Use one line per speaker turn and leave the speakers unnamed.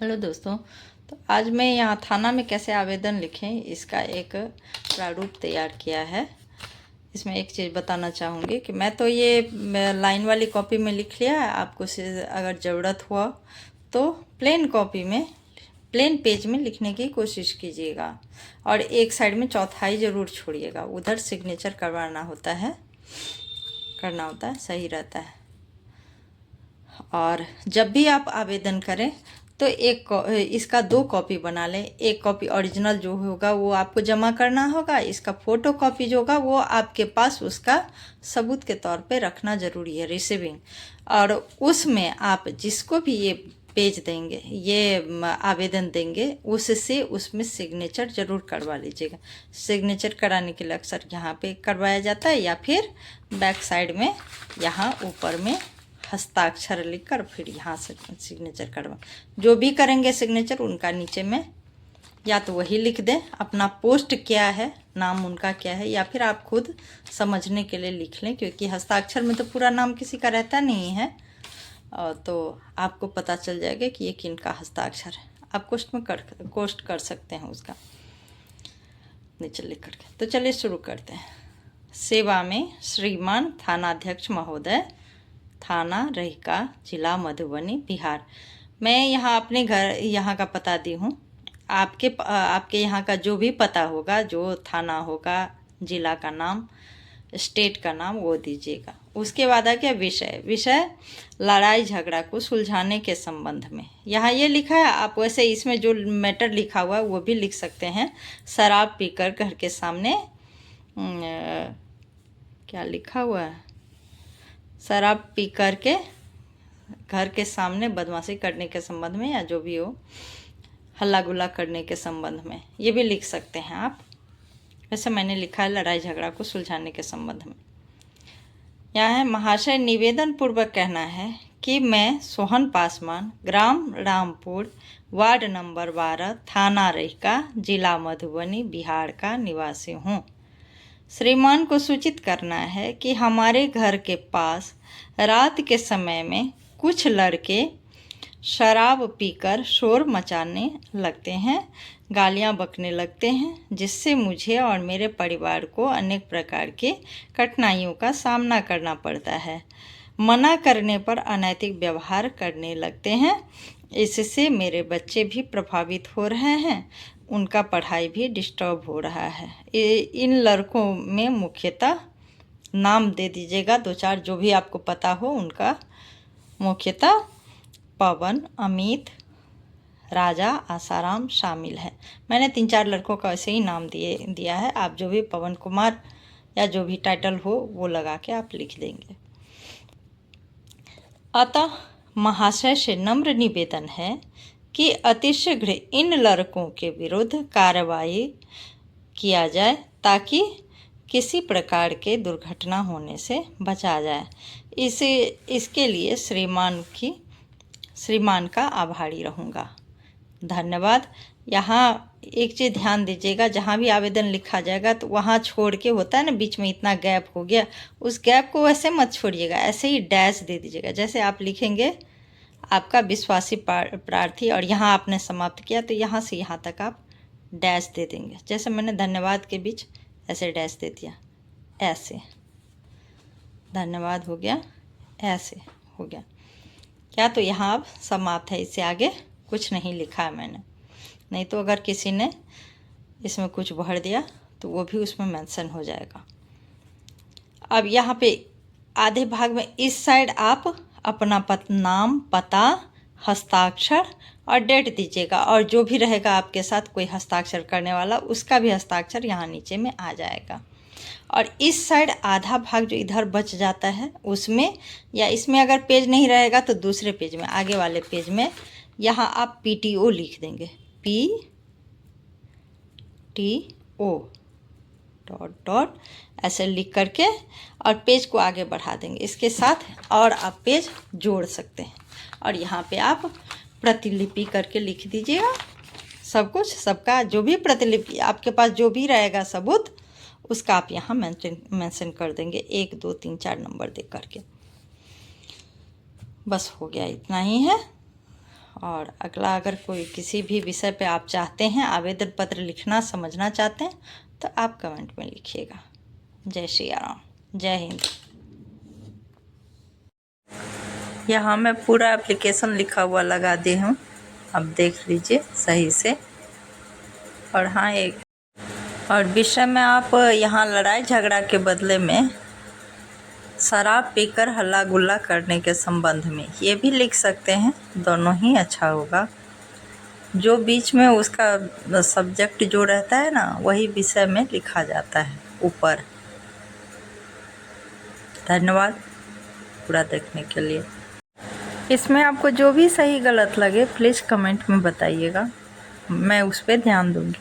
Hello दोस्तों। तो आज मैं यहाँ थाना में कैसे आवेदन लिखें इसका एक प्रारूप तैयार किया है। इसमें एक चीज़ बताना चाहूँगी कि मैं तो ये लाइन वाली कॉपी में लिख लिया है। आपको से अगर ज़रूरत हुआ तो प्लेन कॉपी में प्लेन पेज में लिखने की कोशिश कीजिएगा और एक साइड में चौथाई ज़रूर छोड़िएगा, उधर सिग्नेचर करना होता है, सही रहता है। और जब भी आप आवेदन करें तो इसका 2 कॉपी बना लें। एक कॉपी ओरिजिनल जो होगा वो आपको जमा करना होगा, इसका फ़ोटो कॉपी जो होगा वो आपके पास उसका सबूत के तौर पे रखना ज़रूरी है, रिसीविंग। और उसमें आप जिसको भी ये पेज देंगे, ये आवेदन देंगे, उससे उसमें सिग्नेचर ज़रूर करवा लीजिएगा। सिग्नेचर कराने के लिए अक्सर यहाँ पे करवाया जाता है या फिर बैक साइड में यहाँ ऊपर में हस्ताक्षर लिखकर फिर यहाँ से सिग्नेचर करवा। जो भी करेंगे सिग्नेचर उनका नीचे में या तो वही लिख दें, अपना पोस्ट क्या है, नाम उनका क्या है, या फिर आप खुद समझने के लिए लिख लें, क्योंकि हस्ताक्षर में तो पूरा नाम किसी का रहता नहीं है। तो आपको पता चल जाएगा कि ये किनका हस्ताक्षर है। आप कोष्ट कर सकते हैं उसका नीचे लिख करके। तो चलिए शुरू करते हैं। सेवा में श्रीमान थानाध्यक्ष महोदय, थाना रहिका, जिला मधुबनी, बिहार। मैं यहाँ अपने घर यहाँ का पता दी हूँ। आपके यहाँ का जो भी पता होगा, जो थाना होगा, जिला का नाम, स्टेट का नाम, वो दीजिएगा। उसके बाद आ गया विषय लड़ाई झगड़ा को सुलझाने के संबंध में। यहाँ ये लिखा है, आप वैसे इसमें जो मैटर लिखा हुआ है वो भी लिख सकते हैं। शराब पीकर घर के सामने क्या लिखा हुआ है, शराब पी कर के घर के सामने बदमाशी करने के संबंध में, या जो भी हो, हल्ला गुल्ला करने के संबंध में, ये भी लिख सकते हैं आप। वैसे मैंने लिखा है लड़ाई झगड़ा को सुलझाने के संबंध में। यहाँ है, महाशय निवेदन पूर्वक कहना है कि मैं सोहन पासवान, ग्राम रामपुर, वार्ड नंबर 12, थाना रहिका, जिला मधुबनी, बिहार का निवासी हूँ। श्रीमान को सूचित करना है कि हमारे घर के पास रात के समय में कुछ लड़के शराब पीकर शोर मचाने लगते हैं, गालियां बकने लगते हैं, जिससे मुझे और मेरे परिवार को अनेक प्रकार के कठिनाइयों का सामना करना पड़ता है। मना करने पर अनैतिक व्यवहार करने लगते हैं। इससे मेरे बच्चे भी प्रभावित हो रहे हैं, उनका पढ़ाई भी डिस्टर्ब हो रहा है। इन लड़कों में मुख्यतः नाम दे दीजिएगा, 2-4 जो भी आपको पता हो उनका। मुख्यतः पवन, अमित, राजा, आसाराम शामिल है। मैंने 3-4 लड़कों का ऐसे ही नाम दिया है। आप जो भी पवन कुमार या जो भी टाइटल हो वो लगा के आप लिख देंगे। अतः महाशय से नम्र निवेदन है कि अतिशीघ्र इन लड़कों के विरुद्ध कार्रवाई किया जाए ताकि किसी प्रकार के दुर्घटना होने से बचा जाए। इसके लिए श्रीमान का आभारी रहूँगा। धन्यवाद। यहाँ एक चीज़ ध्यान दीजिएगा, जहाँ भी आवेदन लिखा जाएगा तो वहाँ छोड़ के, होता है ना बीच में इतना गैप हो गया, उस गैप को वैसे मत छोड़िएगा, ऐसे ही डैश दे दीजिएगा। जैसे आप लिखेंगे आपका विश्वासी प्रार्थी और यहाँ आपने समाप्त किया तो यहाँ से यहाँ तक आप डैश दे देंगे। जैसे मैंने धन्यवाद के बीच ऐसे डैश दे दिया, ऐसे धन्यवाद हो गया, ऐसे हो गया क्या, तो यहाँ अब समाप्त है। इससे आगे कुछ नहीं लिखा है मैंने। नहीं तो अगर किसी ने इसमें कुछ भर दिया तो वो भी उसमें मेंशन हो जाएगा। अब यहाँ पे आधे भाग में इस साइड आप अपना नाम, पता, हस्ताक्षर और डेट दीजिएगा, और जो भी रहेगा आपके साथ कोई हस्ताक्षर करने वाला, उसका भी हस्ताक्षर यहाँ नीचे में आ जाएगा। और इस साइड आधा भाग जो इधर बच जाता है उसमें, या इसमें अगर पेज नहीं रहेगा तो दूसरे पेज में, आगे वाले पेज में, यहाँ आप PTO लिख देंगे, PTO डॉट ऐसे लिख करके और पेज को आगे बढ़ा देंगे इसके साथ, और आप पेज जोड़ सकते हैं। और यहाँ पे आप प्रतिलिपि करके लिख दीजिएगा सब कुछ, सबका जो भी प्रतिलिपि आपके पास जो भी रहेगा सबूत, उसका आप यहाँ मेंशन कर देंगे, 1 2 3 4 नंबर दे करके। बस हो गया, इतना ही है। और अगला, अगर कोई किसी भी विषय पे आप चाहते हैं आवेदन पत्र लिखना, समझना चाहते हैं, तो आप कमेंट में लिखिएगा। जय श्री राम, जय हिंद। यहाँ मैं पूरा एप्लीकेशन लिखा हुआ लगा दी हूँ, अब देख लीजिए सही से। और हाँ, एक और विषय में आप यहाँ लड़ाई झगड़ा के बदले में शराब पीकर हल्ला गुल्ला करने के संबंध में ये भी लिख सकते हैं, दोनों ही अच्छा होगा। जो बीच में उसका सब्जेक्ट जो रहता है ना, वही विषय में लिखा जाता है ऊपर। धन्यवाद पूरा देखने के लिए। इसमें आपको जो भी सही गलत लगे प्लीज़ कमेंट में बताइएगा, मैं उस पर ध्यान दूँगी।